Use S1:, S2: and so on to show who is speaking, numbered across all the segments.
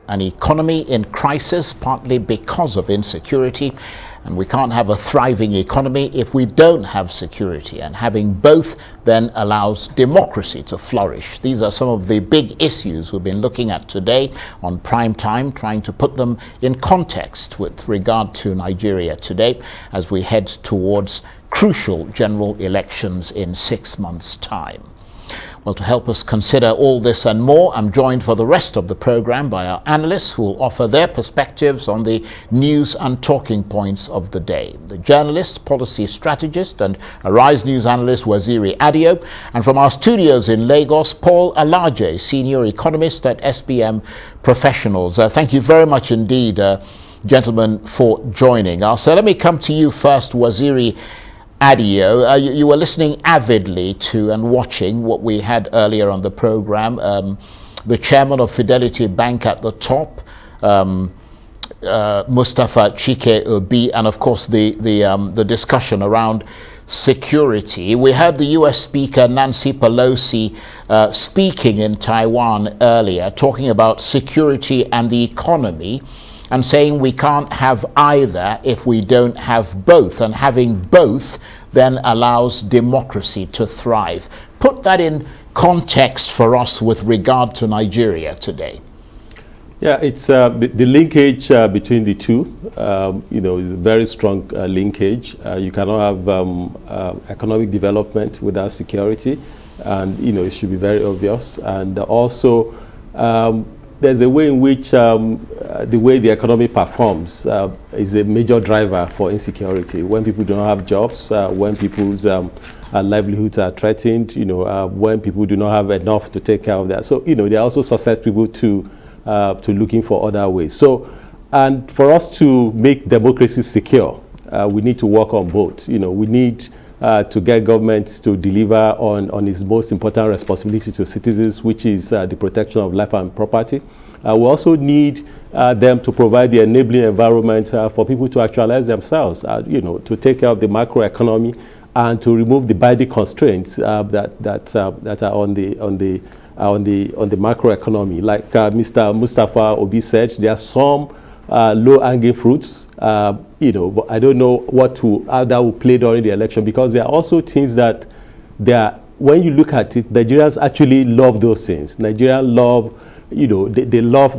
S1: an economy in crisis, partly because of insecurity. And we can't have a thriving economy if we don't have security. And having both then allows democracy to flourish. These are some of the big issues we've been looking at today on Prime Time, trying to put them in context with regard to Nigeria today as we head towards crucial general elections in 6 months' time. Well, to help us consider all this and more, I'm joined for the rest of the program by our analysts who will offer their perspectives on the news and talking points of the day. The journalist, policy strategist and Arise News analyst Waziri Adio, and from our studios in Lagos, Paul Alaje, senior economist at SBM Professionals. Thank you very much indeed, gentlemen, for joining us. So let me come to you first, Waziri Adio. You were listening avidly to and watching what we had earlier on the program. The chairman of Fidelity Bank at the top, Mustafa Chike Obi, and of course the discussion around security. We heard the US Speaker Nancy Pelosi speaking in Taiwan earlier, talking about security and the economy, and saying we can't have either if we don't have both, and having both then allows democracy to thrive. Put that in context for us with regard to Nigeria today.
S2: Yeah, it's the linkage between the two, is a very strong linkage. You cannot have economic development without security, and it should be very obvious. And also, there's a way in which the way the economy performs is a major driver for insecurity. When people don't have jobs, when people's livelihoods are threatened, when people do not have enough to take care of that. So, they are also susceptible to looking for other ways. So, and for us to make democracy secure, we need to work on both. We need to get government to deliver on its most important responsibility to citizens, which is the protection of life and property. We also need them to provide the enabling environment for people to actualize themselves, to take care of the macroeconomy and to remove the binding constraints that are on the macroeconomy. Like Mr. Mustafa Obi said, there are some low-hanging fruits. But I don't know how that will play during the election, because there are also things that when you look at it, Nigerians actually love those things. Nigerians love,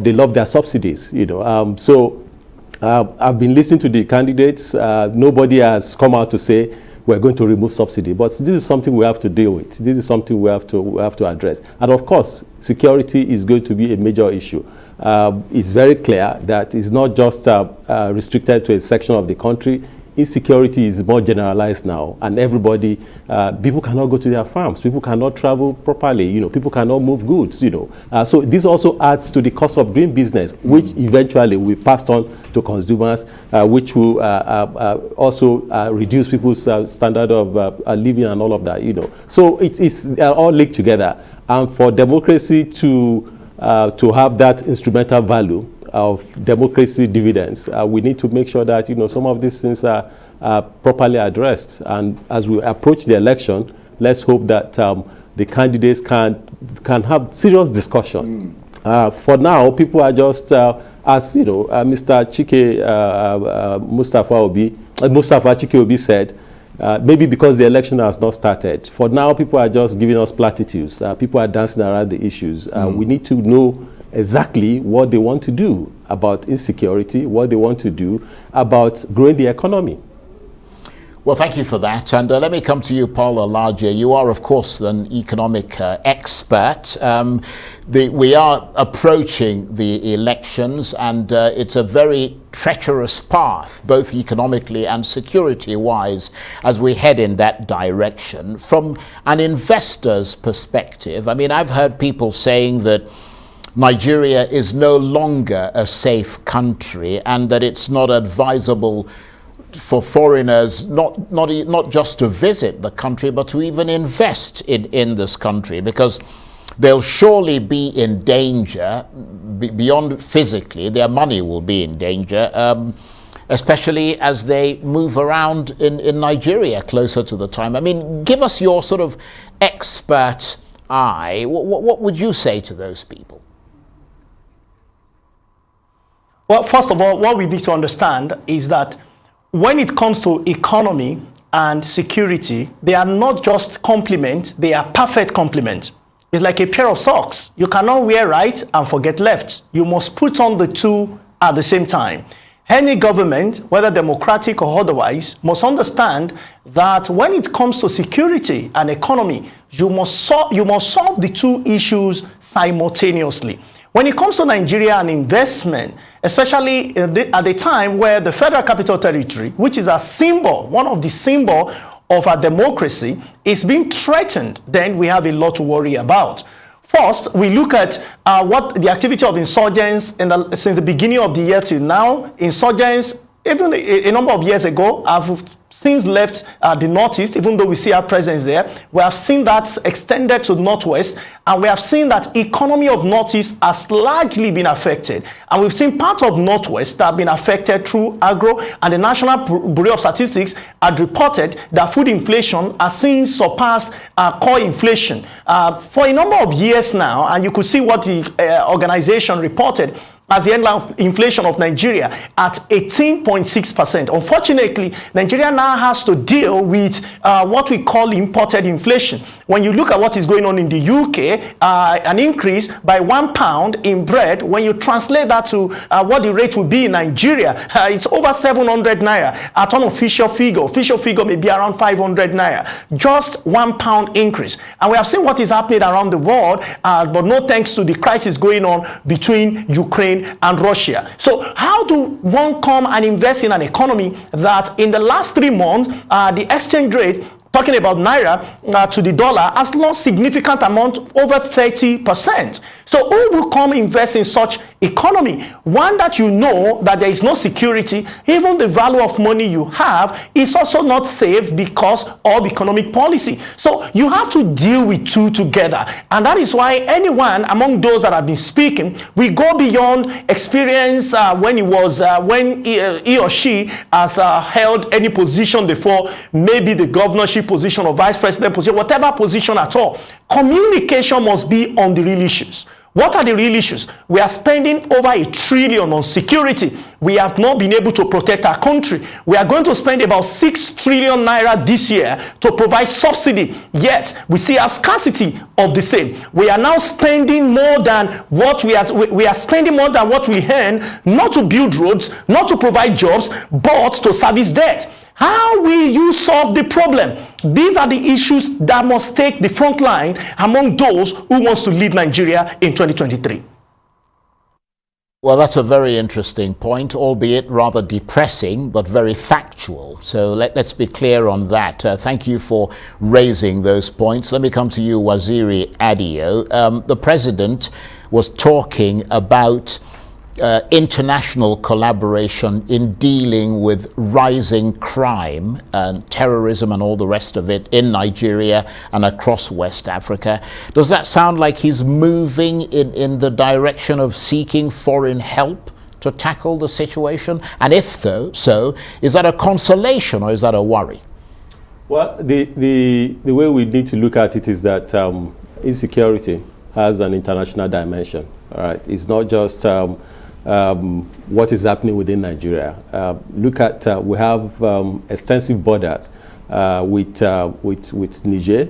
S2: they love their subsidies. So I've been listening to the candidates. Nobody has come out to say we're going to remove subsidy, but this is something we have to deal with. This is something we have to address. And of course, security is going to be a major issue. It's very clear that it's not just restricted to a section of the country. Insecurity is more generalized now, and everybody, people cannot go to their farms, people cannot travel properly, people cannot move goods, So this also adds to the cost of doing business, which eventually will be passed on to consumers, which will also reduce people's standard of living and all of that, So it's all linked together. And for democracy to have that instrumental value of democracy dividends, we need to make sure that some of these things are properly addressed. And as we approach the election, let's hope that the candidates can have serious discussion. For now, people are just as Mr. Mustafa Chike Obi said. Maybe because the election has not started. For now, people are just giving us platitudes. People are dancing around the issues. We need to know exactly what they want to do about insecurity, what they want to do about growing the economy.
S1: Well, thank you for that. And let me come to you, Paul Alaje. You are, of course, an economic expert. We are approaching the elections, and it's a very treacherous path, both economically and security-wise, as we head in that direction. From an investor's perspective, I mean, I've heard people saying that Nigeria is no longer a safe country and that it's not advisable for foreigners not just to visit the country, but to even invest in this country, because they'll surely be in danger beyond physically. Their money will be in danger, especially as they move around in Nigeria closer to the time. I mean, give us your sort of expert eye. What would you say to those people?
S3: Well, first of all, what we need to understand is that when it comes to economy and security, they are not just complement, they are perfect complement. It's like a pair of socks. You cannot wear right and forget left. You must put on the two at the same time. Any government, whether democratic or otherwise, must understand that when it comes to security and economy, you must solve the two issues simultaneously. When it comes to Nigeria and investment, especially at the time where the Federal Capital Territory, which is a symbol, one of the symbols of our democracy, is being threatened, then we have a lot to worry about. First, we look at what the activity of insurgents since the beginning of the year till now. Insurgents, even a number of years ago, have since left the Northeast, even though we see our presence there. We have seen that extended to Northwest, and we have seen that economy of Northeast has largely been affected. And we've seen part of Northwest that have been affected through agro, and the National Bureau of Statistics had reported that food inflation has since surpassed core inflation for a number of years now, and you could see what the organization reported as the headline inflation of Nigeria at 18.6%. Unfortunately, Nigeria now has to deal with what we call imported inflation. When you look at what is going on in the UK, an increase by £1 in bread, when you translate that to what the rate would be in Nigeria, it's over 700 naira at an official figure. Official figure may be around 500 naira. Just £1 increase. And we have seen what is happening around the world, but no thanks to the crisis going on between Ukraine and Russia. So how do one come and invest in an economy that in the last 3 months, the exchange rate, talking about naira to the dollar, has lost significant amount, over 30%. So who will come invest in such economy? One that you know that there is no security, even the value of money you have is also not safe because of economic policy. So you have to deal with two together. And that is why anyone among those that have been speaking, we go beyond experience when he or she has held any position before, maybe the governorship position or vice president position, whatever position at all. Communication must be on the real issues. What are the real issues? We are spending over $1 trillion on security. We have not been able to protect our country. We are going to spend about 6 trillion naira this year to provide subsidy. Yet we see a scarcity of the same. We are now spending more than what we are spending more than what we earn, not to build roads, not to provide jobs, but to service debt. How will you solve the problem? These are the issues that must take the front line among those who wants to lead Nigeria in 2023.
S1: Well, that's a very interesting point, albeit rather depressing, but very factual. So let's be clear on that. Thank you for raising those points. Let me come to you, Waziri Adio. The president was talking about international collaboration in dealing with rising crime and terrorism and all the rest of it in Nigeria and across West Africa. Does that sound like he's moving in the direction of seeking foreign help to tackle the situation? And if so, is that a consolation or is that a worry?
S2: Well, the way we need to look at it is that insecurity has an international dimension. All right, it's not just what is happening within Nigeria. Look at we have extensive borders with Niger,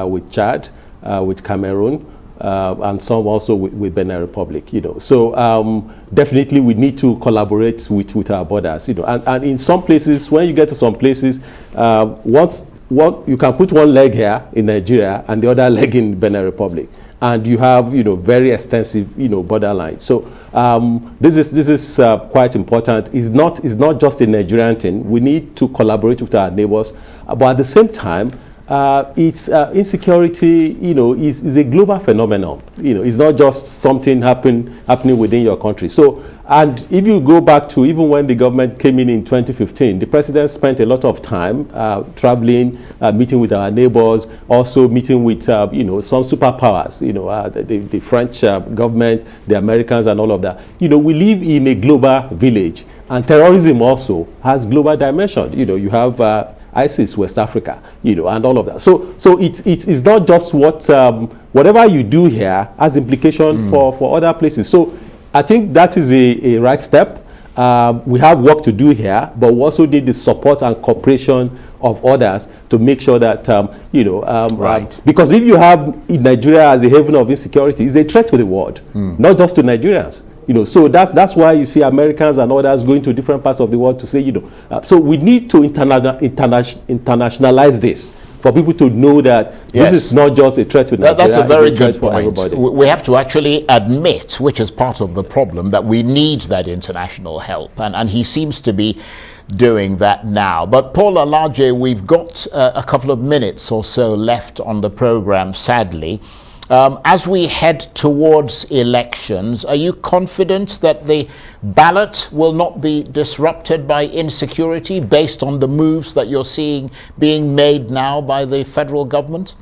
S2: with Chad, with Cameroon, and some also with Benin Republic. So definitely we need to collaborate with our borders. And in some places, when you get to some places, you can put one leg here in Nigeria and the other leg in Benin Republic, and you have very extensive borderline. So this is quite important. It's not just a Nigerian thing. We need to collaborate with our neighbors, but at the same time, insecurity is a global phenomenon. It's not just something happening within your country. So, and if you go back to even when the government came in 2015, the president spent a lot of time traveling, meeting with our neighbors, also meeting with some superpowers, the French government, the Americans, and all of that. We live in a global village, and terrorism also has global dimension. You have ISIS, West Africa, and all of that. So it's not just whatever you do here has implication for other places. So I think that is a right step. We have work to do here, but we also need the support and cooperation of others to make sure that,
S1: right.
S2: Because if you have Nigeria as a haven of insecurity, it's a threat to the world, not just to Nigerians. So that's why you see Americans and others going to different parts of the world to say, so we need to internationalize this for people to know that
S1: yes.
S2: this is not just a threat to Nigeria.
S1: That's a very good
S2: for
S1: point.
S2: Everybody.
S1: We have to actually admit, which is part of the problem, that we need that international help. And he seems to be doing that now. But Paul Alaje, we've got a couple of minutes or so left on the program, sadly. As we head towards elections, are you confident that the ballot will not be disrupted by insecurity based on the moves that you're seeing being made now by the federal government?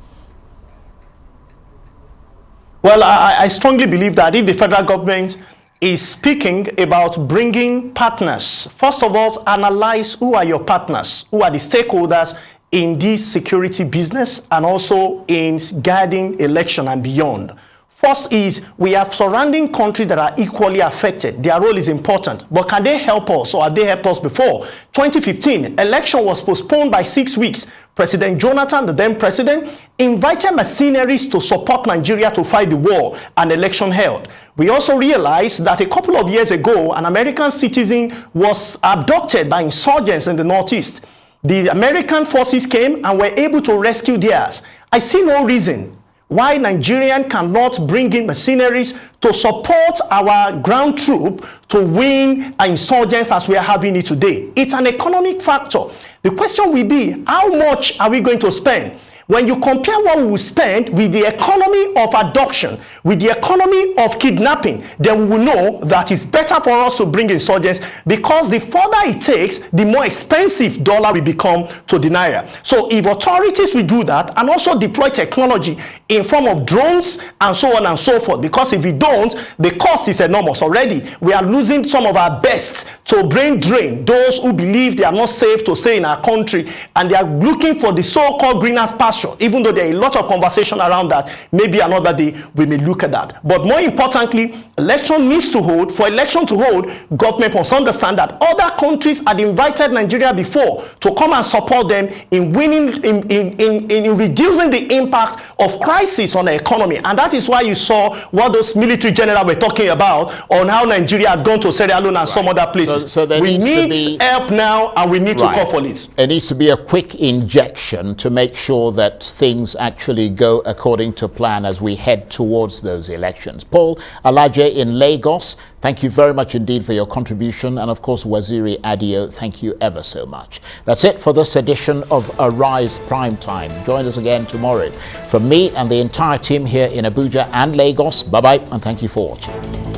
S3: Well, I strongly believe that if the federal government is speaking about bringing partners, first of all, analyze who are your partners, who are the stakeholders in this security business and also in guiding election and beyond. First is we have surrounding countries that are equally affected. Their role is important, but can they help us or have they helped us before? 2015, election was postponed by 6 weeks. President Jonathan, the then president, invited mercenaries to support Nigeria to fight the war, and election held. We also realized that a couple of years ago, an American citizen was abducted by insurgents in the Northeast. The American forces came and were able to rescue theirs. I see no reason why Nigerians cannot bring in mercenaries to support our ground troop to win insurgents as we are having it today. It's an economic factor. The question will be, how much are we going to spend? When you compare what we will spend with the economy of abduction, with the economy of kidnapping, then we will know that it's better for us to bring insurgents, because the further it takes, the more expensive dollar will become to the naira. So if authorities will do that and also deploy technology in form of drones and so on and so forth, because if we don't, the cost is enormous already. We are losing some of our best to brain drain those who believe they are not safe to stay in our country, and they are looking for the so-called greener pasture. Even though there are a lot of conversation around that, maybe another day we may look at that. But more importantly, election needs to hold. For election to hold, government must understand that other countries had invited Nigeria before to come and support them in winning, in reducing the impact of crisis on the economy. And that is why you saw what those military generals were talking about on how Nigeria had gone to Sierra Leone and some other places.
S1: So
S3: we need help now, and we need to call for it.
S1: There needs to be a quick injection to make sure that things actually go according to plan as we head towards those elections. Paul Alaje in Lagos, thank you very much indeed for your contribution. And of course, Waziri Adio, thank you ever so much. That's it for this edition of Arise Prime Time. Join us again tomorrow. From me and the entire team here in Abuja and Lagos, bye-bye and thank you for watching.